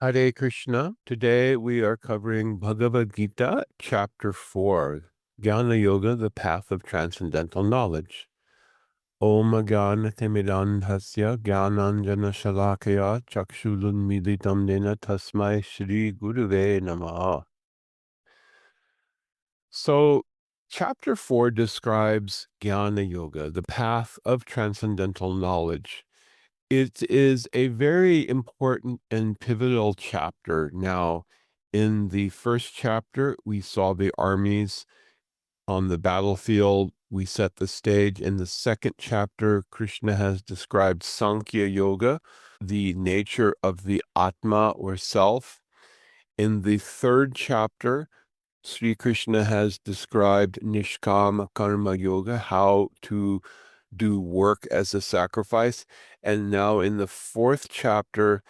Hare Krishna. Today we are covering Bhagavad Gita, Chapter 4, Jnana Yoga, the Path of Transcendental Knowledge. Om Jnana-timidandhasya Jnananjana Shalakaya Chakshulunmilitam Nena Tasmai Shri Guruve Namaha. So, Chapter 4 describes Jnana Yoga, the path of transcendental knowledge. It is a very important and pivotal chapter. Now, in the first chapter, we saw the armies on the battlefield. We set the stage. In the second chapter, Krishna has described Sankhya Yoga, the nature of the Atma or self. In the third chapter, Sri Krishna has described Nishkama Karma Yoga, how to do work as a sacrifice. And now in the fourth chapter,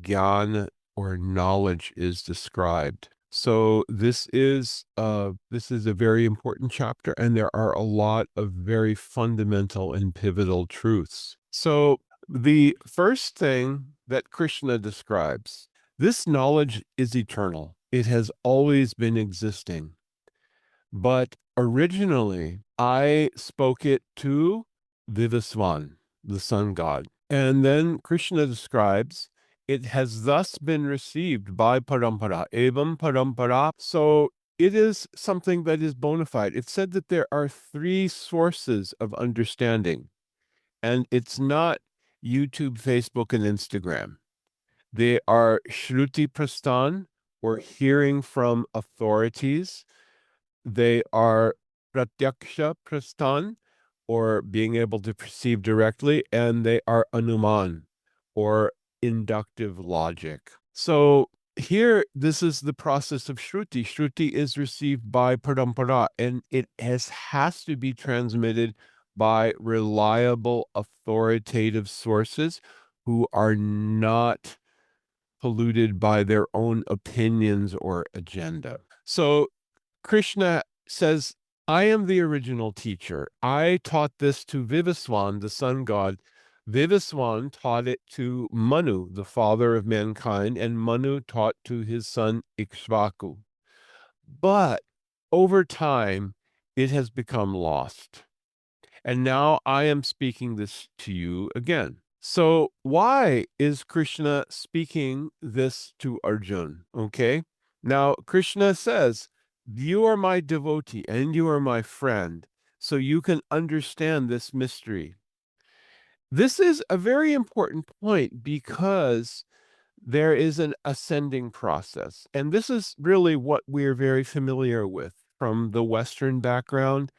Gyan or knowledge is described. So this is a very important chapter, and there are a lot of very fundamental and pivotal truths. So the first thing that Krishna describes, this knowledge is eternal. It has always been existing. But originally, I spoke it to Vivaswan, the sun god. And then Krishna describes it has thus been received by parampara, evam parampara. So it is something that is bona fide. It's said that there are three sources of understanding, and it's not YouTube, Facebook, and Instagram. They are Shruti Prastan, or hearing from authorities. They are Pratyaksha Prastan, or being able to perceive directly, and they are Anuman, or inductive logic. So here, this is the process of Shruti. Shruti is received by Parampara, and it has to be transmitted by reliable, authoritative sources who are not polluted by their own opinions or agenda. So Krishna says, I am the original teacher. I taught this to Vivaswan, the sun god. Vivaswan taught it to Manu, the father of mankind, and Manu taught to his son Ikshvaku. But over time, it has become lost. And now I am speaking this to you again. So why is Krishna speaking this to Arjun? Okay. Now, Krishna says, you are my devotee and you are my friend, so you can understand this mystery. This is a very important point because there is an ascending process. And this is really what we're very familiar with from the Western background.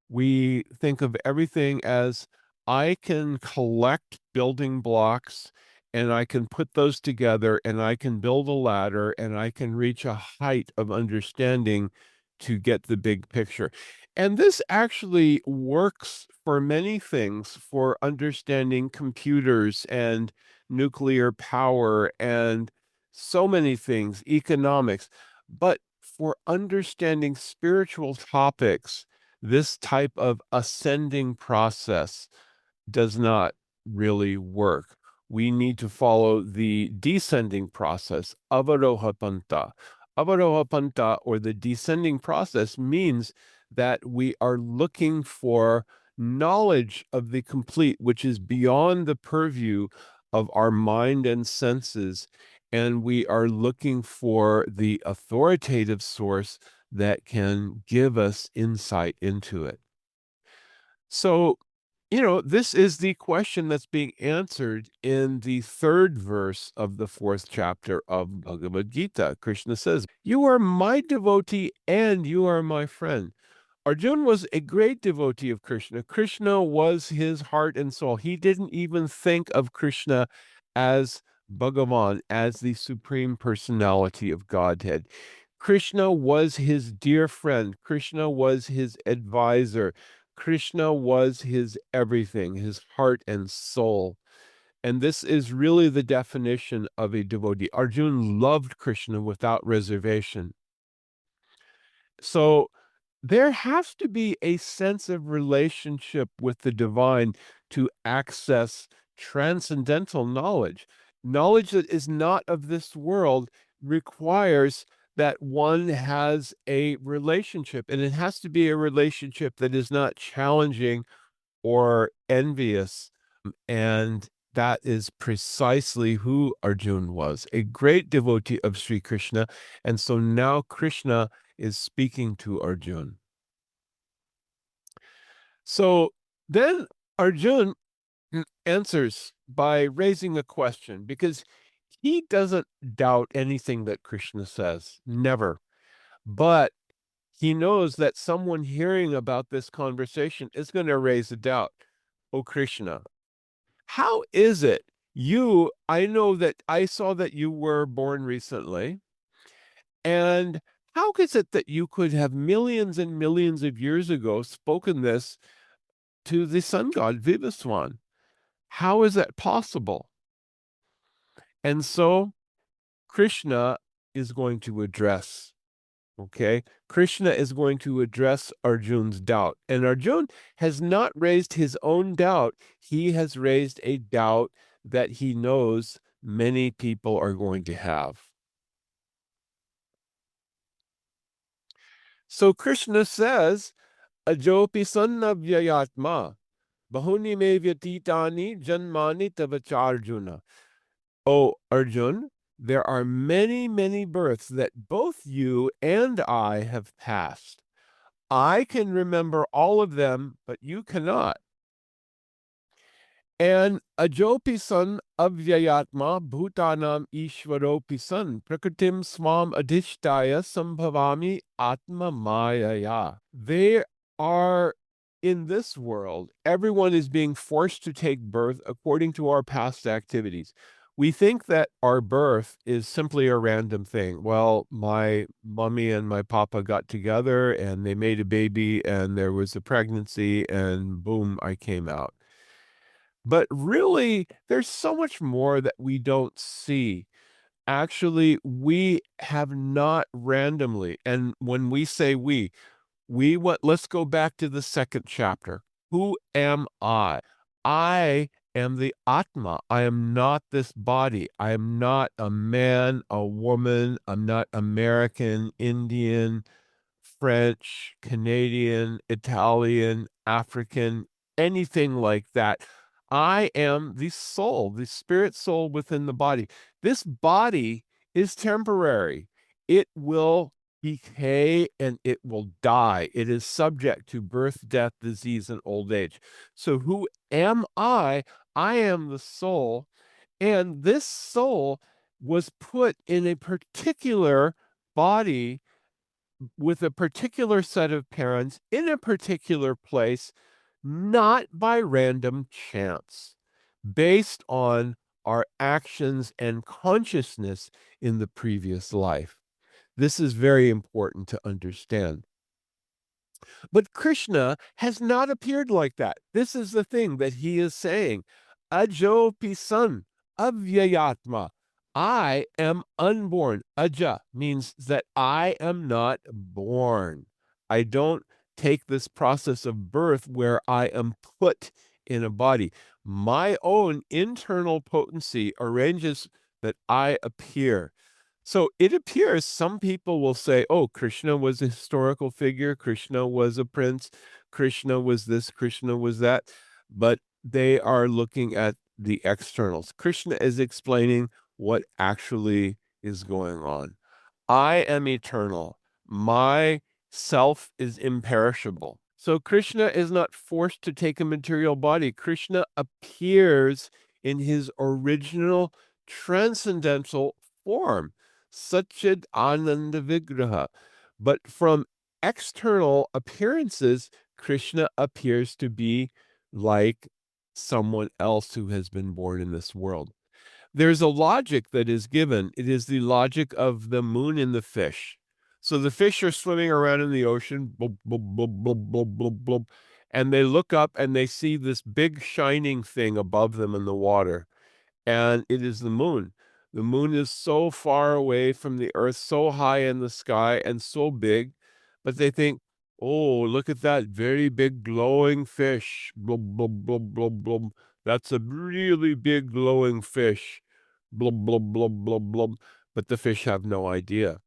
We think of everything as I can collect building blocks and I can put those together and I can build a ladder and I can reach a height of understanding to get the big picture. And this actually works for many things, for understanding computers and nuclear power and so many things, economics. But for understanding spiritual topics, this type of ascending process does not really work. We need to follow the descending process, avarohapanta. Avarohapanta, or the descending process, means that we are looking for knowledge of the complete, which is beyond the purview of our mind and senses, and we are looking for the authoritative source that can give us insight into it. So, this is the question that's being answered in the third verse of the fourth chapter of Bhagavad Gita. Krishna says, you are my devotee and you are my friend. Arjuna was a great devotee of Krishna. Krishna was his heart and soul. He didn't even think of Krishna as Bhagavan, as the supreme personality of Godhead. Krishna was his dear friend. Krishna was his advisor. Krishna was his everything, his heart and soul. And this is really the definition of a devotee. Arjuna loved Krishna without reservation. So there has to be a sense of relationship with the divine to access transcendental knowledge. Knowledge that is not of this world requires that one has a relationship, and it has to be a relationship that is not challenging or envious. And that is precisely who Arjun was, a great devotee of Sri Krishna. And so now Krishna is speaking to Arjun. So then Arjun answers by raising a question, because he doesn't doubt anything that Krishna says, never. But he knows that someone hearing about this conversation is going to raise a doubt. Oh, Krishna, how is it I know that I saw that you were born recently, and how is it that you could have millions and millions of years ago spoken this to the sun god Vivaswan? How is that possible? And so Krishna is going to address, okay? Krishna is going to address Arjun's doubt. And Arjun has not raised his own doubt. He has raised a doubt that he knows many people are going to have. So Krishna says, Ajopi sanna vyayatma, bahuni me vyatitani janmani tavacharjuna. Oh, Arjun, there are many, many births that both you and I have passed. I can remember all of them, but you cannot. And Ajopi san avyayatma bhutanam ishvaropi san prakritim swam adhishtaya sambhavami atma mayaya. They are in this world. Everyone is being forced to take birth according to our past activities. We think that our birth is simply a random thing. Well, my mommy and my papa got together and they made a baby and there was a pregnancy and boom, I came out. But really, there's so much more that we don't see. Actually, we have not randomly, and when we say let's go back to the second chapter. Who am I? I am the Atma. I am not this body. I am not a man, a woman. I'm not American, Indian, French, Canadian, Italian, African, anything like that. I am the soul, the spirit soul within the body. This body is temporary. It will decay and it will die. It is subject to birth, death, disease, and old age. So, who am I? I am the soul. And this soul was put in a particular body with a particular set of parents in a particular place, not by random chance, based on our actions and consciousness in the previous life. This is very important to understand. But Krishna has not appeared like that. This is the thing that he is saying. Ajo pisan, avyayatma. I am unborn. Aja means that I am not born. I don't take this process of birth where I am put in a body. My own internal potency arranges that I appear. So it appears some people will say, oh, Krishna was a historical figure, Krishna was a prince, Krishna was this, Krishna was that, but they are looking at the externals. Krishna is explaining what actually is going on. I am eternal. My self is imperishable. So Krishna is not forced to take a material body. Krishna appears in his original transcendental form, Satchid Ananda Vigraha. But from external appearances, Krishna appears to be like someone else who has been born in this world. There's a logic that is given. It is the logic of the moon and the fish. So the fish are swimming around in the ocean, blub, blub, blub, blub, blub, blub, blub, and they look up and they see this big shining thing above them in the water, and it is the moon. The moon is so far away from the earth, so high in the sky, and so big, but they think, oh, look at that very big glowing fish. Blub, blub, blub, blub, blub. That's a really big glowing fish. blub, blub, blub, blub, blub, but the fish have no idea.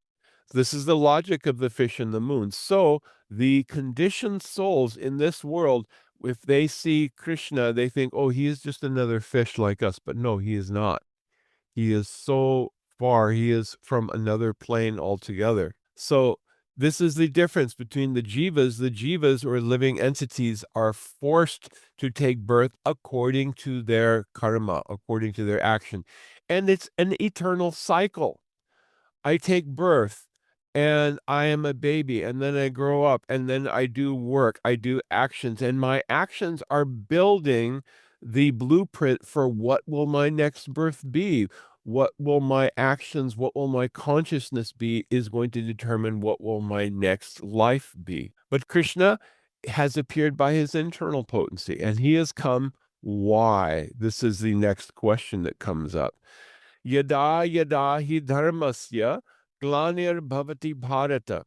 This is the logic of the fish and the moon. So the conditioned souls in this world, if they see Krishna, they think, oh, he is just another fish like us. But no, he is not. He is so far. He is from another plane altogether. So this is the difference between the jivas. The jivas, or living entities, are forced to take birth according to their karma, according to their action. And it's an eternal cycle. I take birth and I am a baby, and then I grow up, and then I do work, I do actions, and my actions are building the blueprint for what will my next birth be. What will my actions, what will my consciousness be, is going to determine what will my next life be. But Krishna has appeared by his internal potency, and he has come. Why? This is the next question that comes up. Yada yada hi dharmasya glanir bhavati bharata.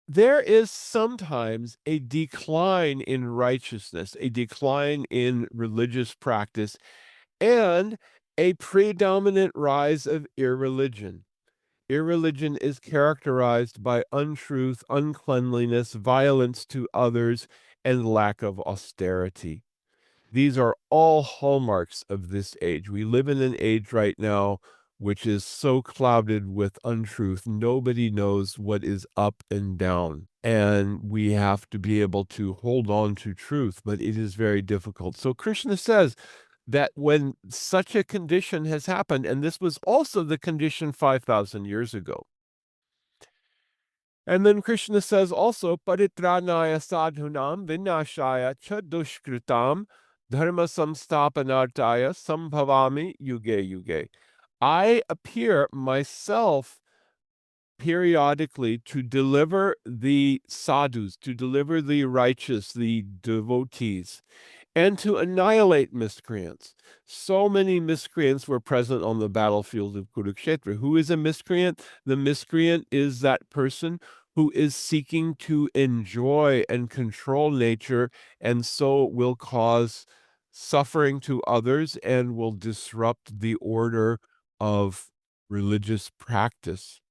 There is sometimes a decline in righteousness, a decline in religious practice, and a predominant rise of irreligion. Irreligion is characterized by untruth, uncleanliness, violence to others, and lack of austerity. These are all hallmarks of this age. We live in an age right now which is so clouded with untruth. Nobody knows what is up and down. And we have to be able to hold on to truth, but it is very difficult. So Krishna says that when such a condition has happened, and this was also the condition 5,000 years ago. And then Krishna says also, Paritranaya sadhunam vinashaya cha dushkritam dharma samstapanartaya sambhavami yuge yuge. I appear myself periodically to deliver the sadhus, to deliver the righteous, the devotees, and to annihilate miscreants. So many miscreants were present on the battlefield of Kurukshetra. Who is a miscreant? The miscreant is that person who is seeking to enjoy and control nature, and so will cause suffering to others and will disrupt the order of religious practice.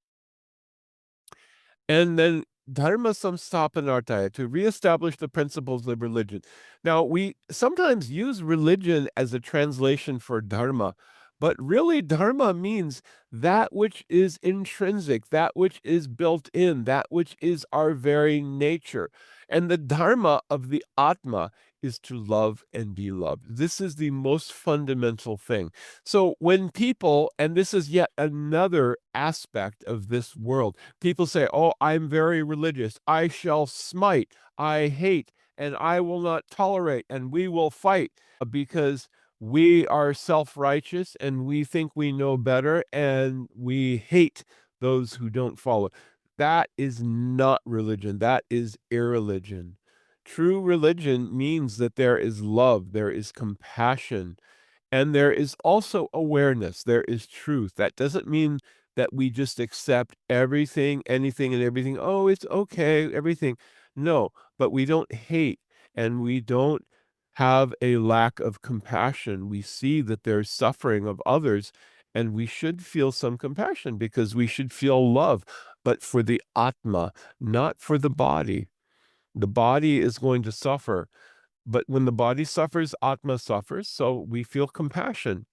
And then dharma samstapanartaya, to reestablish the principles of religion. Now, we sometimes use religion as a translation for dharma, but really dharma means that which is intrinsic, that which is built in, that which is our very nature. And the dharma of the Atma is to love and be loved. This is the most fundamental thing. So when people, and this is yet another aspect of this world, people say, oh, I'm very religious. I shall smite, I hate, and I will not tolerate, and we will fight because we are self-righteous and we think we know better and we hate those who don't follow. That is not religion. That is irreligion. True religion means that there is love, there is compassion, and there is also awareness. There is truth. That doesn't mean that we just accept everything, anything, and everything. Oh, it's okay, everything. No, but we don't hate and we don't have a lack of compassion. We see that there's suffering of others, and we should feel some compassion because we should feel love, but for the Atma, not for the body. The body is going to suffer, but when the body suffers, Atma suffers, so we feel compassion.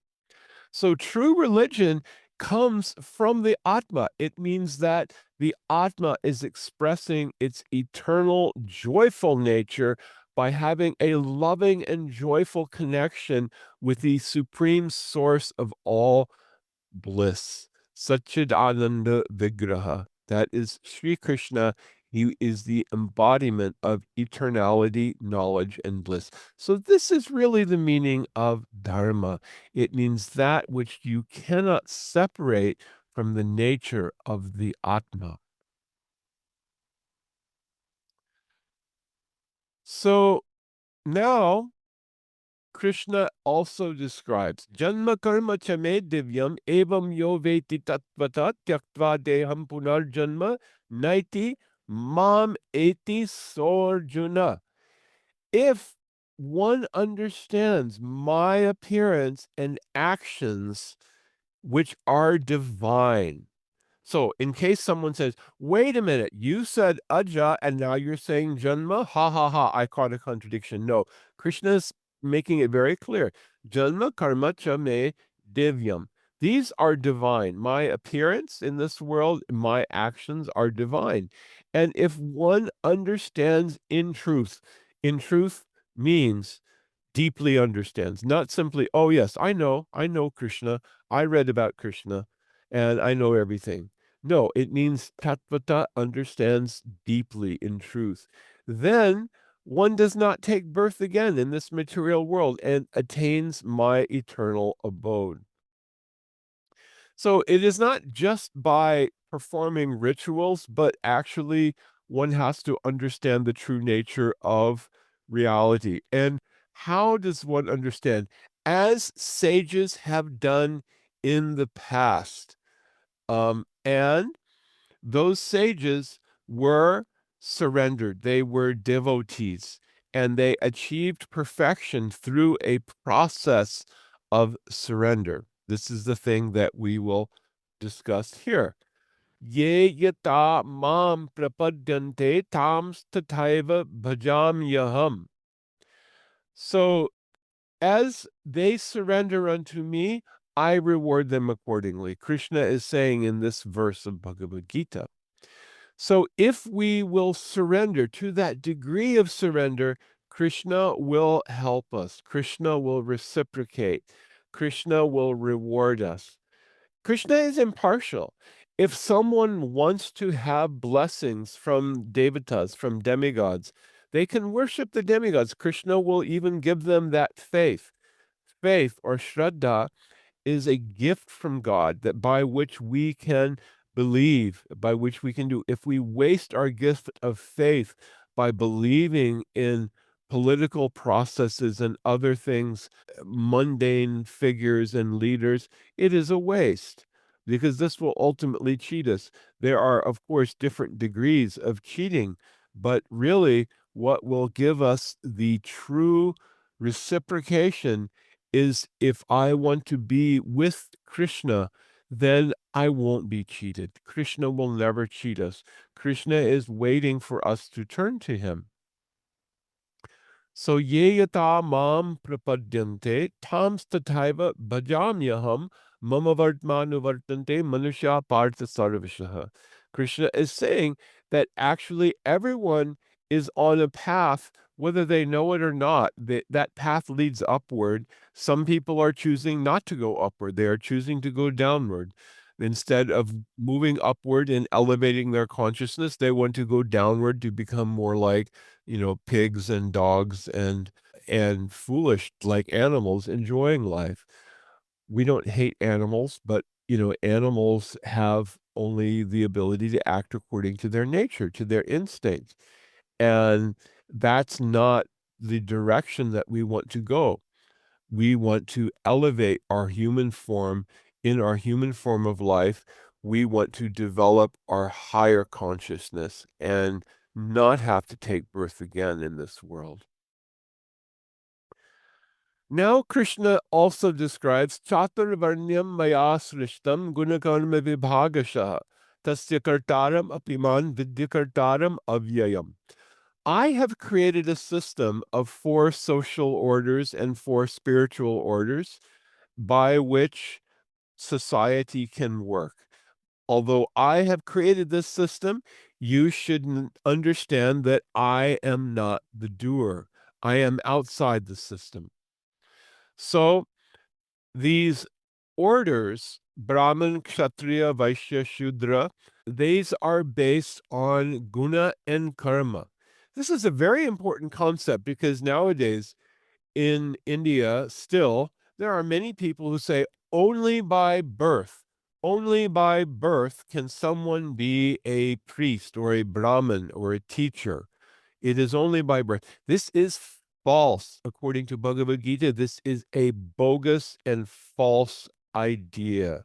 So true religion comes from the Atma. It means that the Atma is expressing its eternal, joyful nature by having a loving and joyful connection with the supreme source of all bliss, Satchidananda Vigraha. That is Sri Krishna. He is the embodiment of eternality, knowledge, and bliss. So this is really the meaning of Dharma. It means that which you cannot separate from the nature of the Atma. So now Krishna also describes Janma karma chame divyam evam yo veti tattvata tyaktva deham punar janma naiti mam eti sorjuna. If one understands my appearance and actions which are divine. So, in case someone says, wait a minute, you said aja and now you're saying janma? Ha ha ha, I caught a contradiction. No, Krishna is making it very clear. Janma karma cha me divyam. These are divine. My appearance in this world, my actions are divine. And if one understands in truth means deeply understands, not simply, oh, yes, I know Krishna, I read about Krishna, and I know everything. No, it means Tattvata understands deeply in truth. Then one does not take birth again in this material world and attains my eternal abode. So it is not just by performing rituals, but actually one has to understand the true nature of reality. And how does one understand? As sages have done in the past. And those sages were surrendered, they were devotees, and they achieved perfection through a process of surrender. This is the thing that we will discuss here. Ye yata mam prapadyante tams tathaiva bhajam yaham. So as they surrender unto me, I reward them accordingly. Krishna is saying in this verse of Bhagavad Gita. So if we will surrender to that degree of surrender, Krishna will help us. Krishna will reciprocate. Krishna will reward us. Krishna is impartial. If someone wants to have blessings from devatas, from demigods, they can worship the demigods. Krishna will even give them that faith. Faith or shraddha is a gift from God that by which we can believe, by which we can do. If we waste our gift of faith by believing in political processes and other things, mundane figures and leaders, it is a waste because this will ultimately cheat us. There are, of course, different degrees of cheating, but really what will give us the true reciprocation is if I want to be with Krishna, then I won't be cheated. Krishna will never cheat us. Krishna is waiting for us to turn to him. So ye yata mam prapadyante tams tathaiva bhajamyaham mama vartmanu vartante manusya partha sarvashaha. Krishna is saying that actually everyone is on a path, whether they know it or not, that path leads upward. Some people are choosing not to go upward. They are choosing to go downward. Instead of moving upward and elevating their consciousness, they want to go downward to become more like pigs and dogs and foolish like animals enjoying life. We don't hate animals, but animals have only the ability to act according to their nature, to their instincts. And that's not the direction that we want to go. We want to elevate our human form. In our human form of life, we want to develop our higher consciousness and not have to take birth again in this world. Now Krishna also describes Chaturvarnyam maya srishtam gunakarma vibhagasha tasya kartaram apiman vidyakartaram avyayam. I have created a system of 4 social orders and 4 spiritual orders by which society can work. Although I have created this system, you should understand that I am not the doer. I am outside the system. So these orders, Brahman, Kshatriya, Vaishya, Shudra, these are based on guna and karma. This is a very important concept because nowadays in India, still, there are many people who say only by birth can someone be a priest or a Brahmin or a teacher. It is only by birth. This is false. According to Bhagavad Gita, this is a bogus and false idea.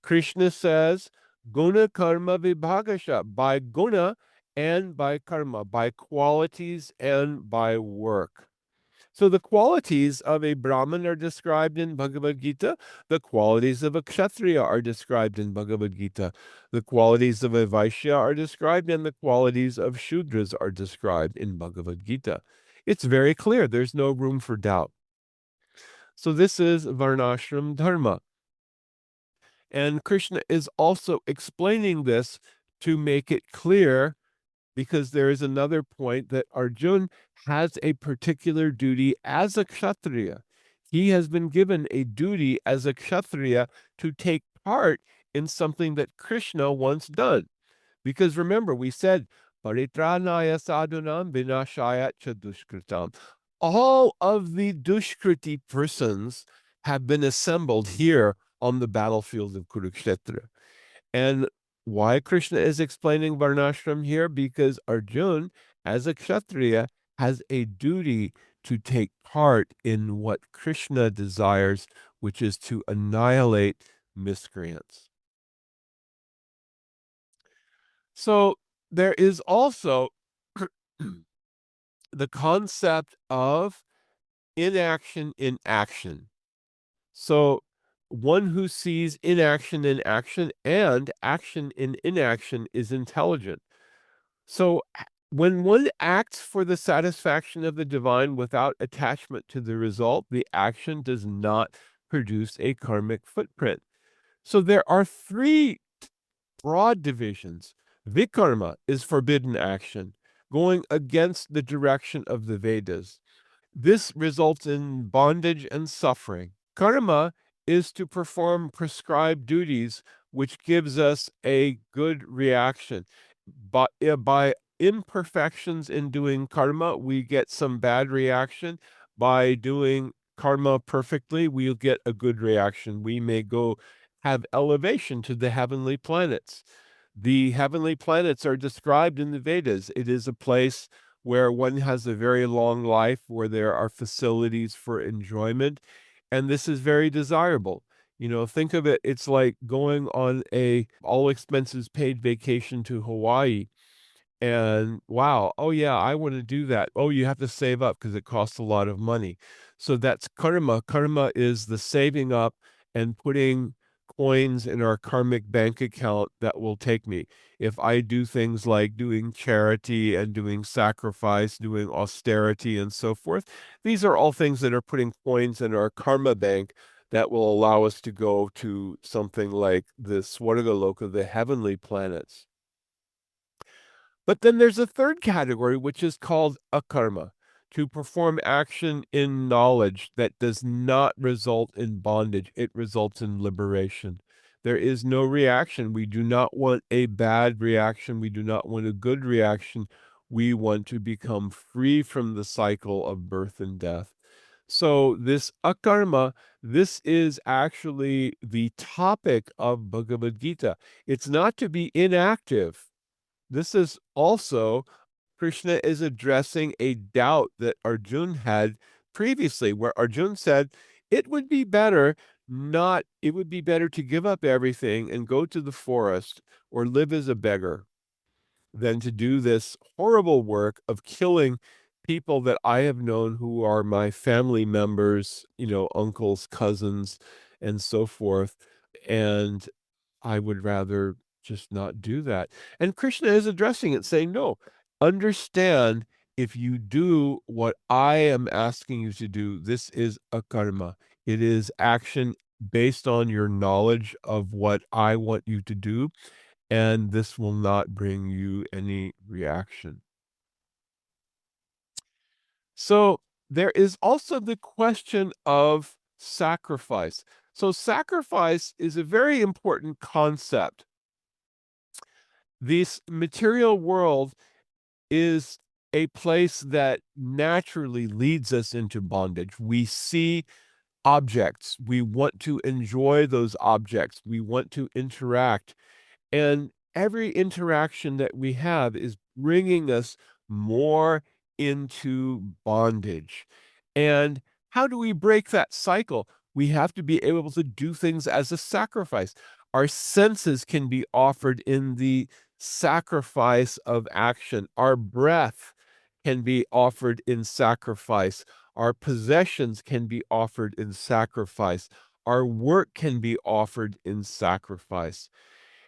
Krishna says, guna karma vibhagasha, by guna and by karma, by qualities and by work. So the qualities of a Brahmin are described in Bhagavad Gita. The qualities of a Kshatriya are described in Bhagavad Gita. The qualities of a Vaishya are described, and the qualities of Shudras are described in Bhagavad Gita. It's very clear. There's no room for doubt. So this is Varnashram Dharma. And Krishna is also explaining this to make it clear, because there is another point that Arjun has a particular duty as a Kshatriya. He has been given a duty as a Kshatriya to take part in something that Krishna once done. Because remember, we said, Paritranaya sadhunam vinashayat cha dushkritam. All of the dushkriti persons have been assembled here on the battlefield of Kurukshetra. And why Krishna is explaining Varnashram here? Because Arjun, as a Kshatriya, has a duty to take part in what Krishna desires, which is to annihilate miscreants. So there is also the concept of inaction in action. So one who sees inaction in action and action in inaction is intelligent. So when one acts for the satisfaction of the divine without attachment to the result, the action does not produce a karmic footprint. So there are three broad divisions. Vikarma is forbidden action, going against the direction of the Vedas. This results in bondage and suffering. Karma is to perform prescribed duties, which gives us a good reaction. By imperfections in doing karma, we get some bad reaction. By doing karma perfectly, we'll get a good reaction. We may go have elevation to the heavenly planets. The heavenly planets are described in the Vedas. It is a place where one has a very long life, where there are facilities for enjoyment, and this is very desirable. Think of it, it's like going on a all expenses paid vacation to Hawaii. And wow, oh yeah, I want to do that. Oh, you have to save up because it costs a lot of money. So that's karma. Karma is the saving up and putting coins in our karmic bank account that will take me. If I do things like doing charity and doing sacrifice, doing austerity and so forth, these are all things that are putting coins in our karma bank that will allow us to go to something like the Swargaloka, the heavenly planets. But then there's a third category, which is called akarma, to perform action in knowledge that does not result in bondage. It results in liberation. There is no reaction. We do not want a bad reaction. We do not want a good reaction. We want to become free from the cycle of birth and death. So this akarma, this is actually the topic of Bhagavad Gita. It's not to be inactive. This is also, Krishna is addressing a doubt that Arjun had previously, where Arjun said, it would be better to give up everything and go to the forest or live as a beggar than to do this horrible work of killing people that I have known who are my family members, uncles, cousins, and so forth. And I would rather just not do that. And Krishna is addressing it, saying, no, understand, if you do what I am asking you to do, this is a karma. It is action based on your knowledge of what I want you to do, and this will not bring you any reaction. So there is also the question of sacrifice. So sacrifice is a very important concept. This material world is a place that naturally leads us into bondage. We see objects. We want to enjoy those objects. We want to interact. And every interaction that we have is bringing us more into bondage. And how do we break that cycle? We have to be able to do things as a sacrifice. Our senses can be offered in the sacrifice of action. Our breath can be offered in sacrifice. Our possessions can be offered in sacrifice. Our work can be offered in sacrifice.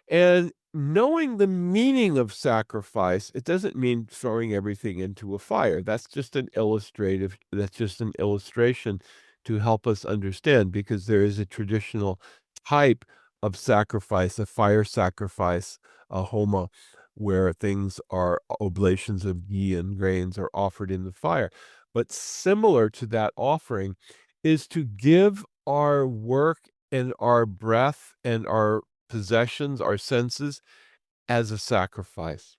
And knowing the meaning of sacrifice, it doesn't mean throwing everything into a fire. That's just an illustration to help us understand, because there is a traditional type of sacrifice, a fire sacrifice, a homa, where things are oblations of ghee and grains are offered in the fire. But similar to that offering is to give our work and our breath and our possessions, our senses, as a sacrifice.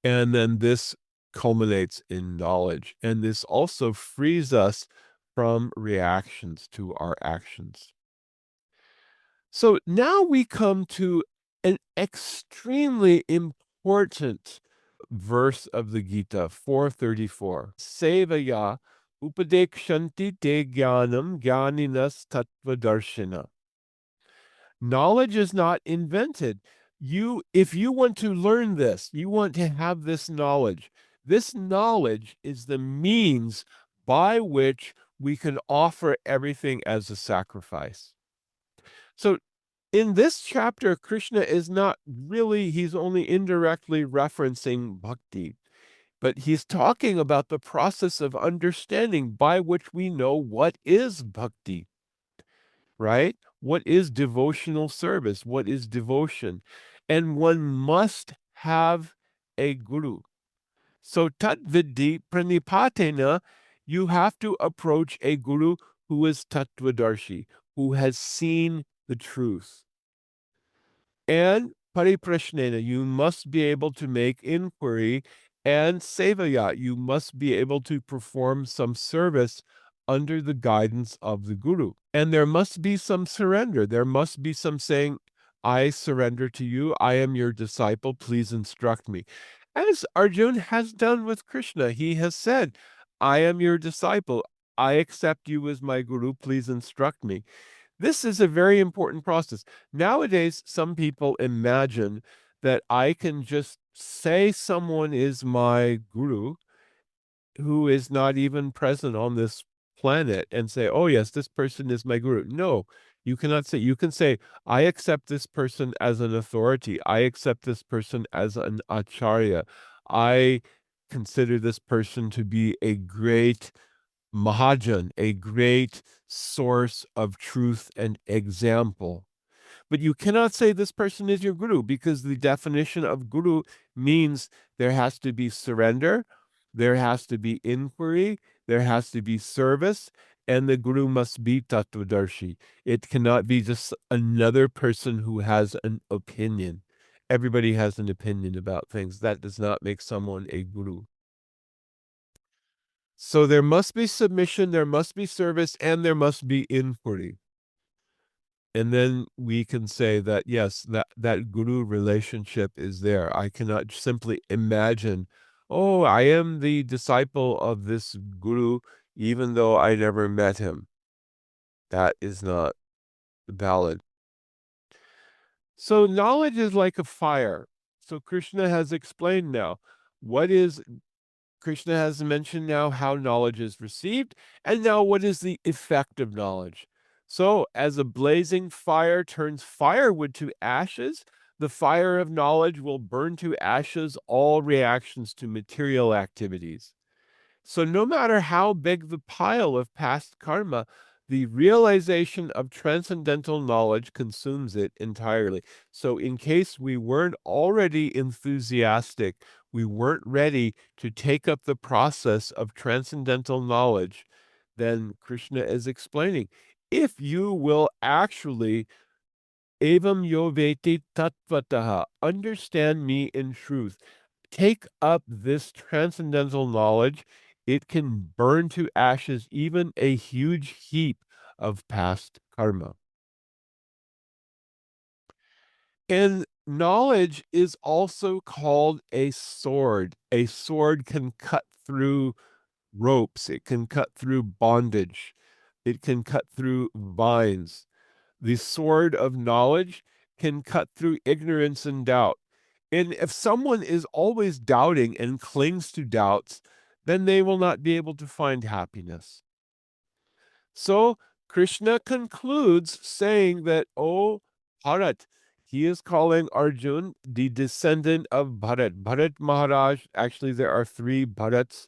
And then this culminates in knowledge. And this also frees us from reactions to our actions. So now we come to an extremely important verse of the Gita, 434. Sevaya upadekshanti te jnanam jnaninas tattvadarshina. Knowledge is not invented. If you want to learn this, you want to have this knowledge. This knowledge is the means by which we can offer everything as a sacrifice. So in this chapter, Krishna is not really, he's only indirectly referencing bhakti, but he's talking about the process of understanding by which we know what is bhakti, right? What is devotional service? What is devotion? And one must have a guru. So tat vidhi pranipatena, you have to approach a guru who is tattvadarshi, who has seen the truth. And pariprashnena, you must be able to make inquiry, and sevaya, you must be able to perform some service under the guidance of the guru. And there must be some surrender. There must be some saying, I surrender to you. I am your disciple. Please instruct me. As Arjun has done with Krishna, he has said, I am your disciple. I accept you as my guru. Please instruct me. This is a very important process. Nowadays, some people imagine that I can just say someone is my guru who is not even present on this planet and say, oh, yes, this person is my guru. No, you cannot say. You can say, I accept this person as an authority. I accept this person as an acharya. I consider this person to be a great Mahajan, a great source of truth and example. But you cannot say this person is your guru, because the definition of guru means there has to be surrender, there has to be inquiry, there has to be service, and the guru must be tattvadarshi. It cannot be just another person who has an opinion. Everybody has an opinion about things. That does not make someone a guru. So there must be submission, there must be service, and there must be inquiry. And then we can say that, yes, that guru relationship is there. I cannot simply imagine, oh, I am the disciple of this guru, even though I never met him. That is not valid. So knowledge is like a fire. So Krishna has explained now Krishna has mentioned now how knowledge is received, and now what is the effect of knowledge. So, as a blazing fire turns firewood to ashes, the fire of knowledge will burn to ashes all reactions to material activities. So, no matter how big the pile of past karma, the realization of transcendental knowledge consumes it entirely. So, in case we weren't already enthusiastic, we weren't ready to take up the process of transcendental knowledge, then Krishna is explaining, if you will actually evam yo veti tattvataha, understand me in truth, take up this transcendental knowledge, it can burn to ashes even a huge heap of past karma. And knowledge is also called a sword. A sword can cut through ropes, it can cut through bondage, it can cut through vines. The sword of knowledge can cut through ignorance and doubt. And if someone is always doubting and clings to doubts, then they will not be able to find happiness. So Krishna concludes saying that, oh, Bharat, he is calling Arjun the descendant of Bharat. Bharat Maharaj, actually, there are three Bharats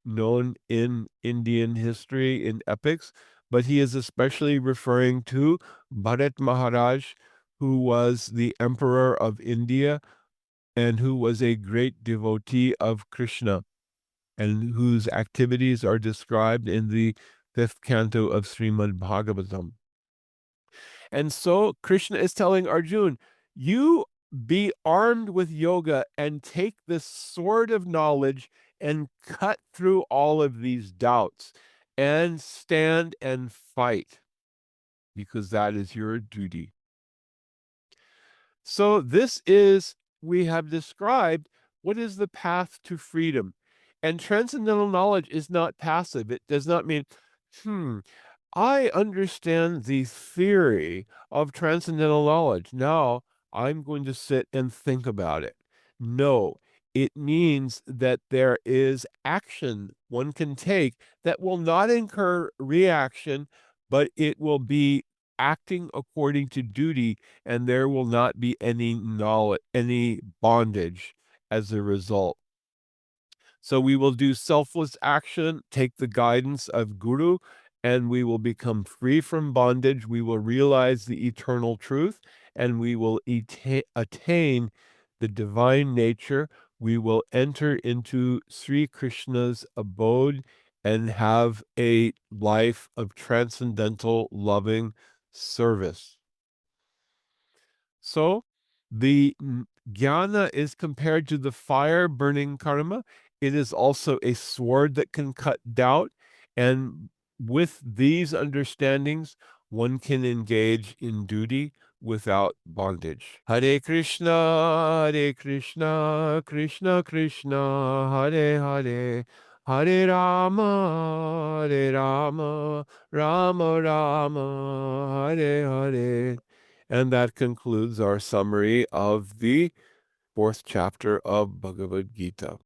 known in Indian history, in epics, but he is especially referring to Bharat Maharaj, who was the emperor of India and who was a great devotee of Krishna, and whose activities are described in the fifth canto of Srimad Bhagavatam. And so Krishna is telling Arjun, you be armed with yoga and take this sword of knowledge and cut through all of these doubts and stand and fight, because that is your duty. So we have described what is the path to freedom. And transcendental knowledge is not passive. It does not mean, I understand the theory of transcendental knowledge. Now I'm going to sit and think about it. No, it means that there is action one can take that will not incur reaction, but it will be acting according to duty, and there will not be any knowledge, any bondage as a result. So we will do selfless action, take the guidance of Guru, and we will become free from bondage. We will realize the eternal truth, and we will attain the divine nature. We will enter into Sri Krishna's abode and have a life of transcendental loving service. So the jnana is compared to the fire burning karma. It is also a sword that can cut doubt. And with these understandings, one can engage in duty without bondage. Hare Krishna, Krishna Krishna, Hare Hare, Hare Rama, Rama Rama, Hare Hare. And that concludes our summary of the fourth chapter of Bhagavad Gita.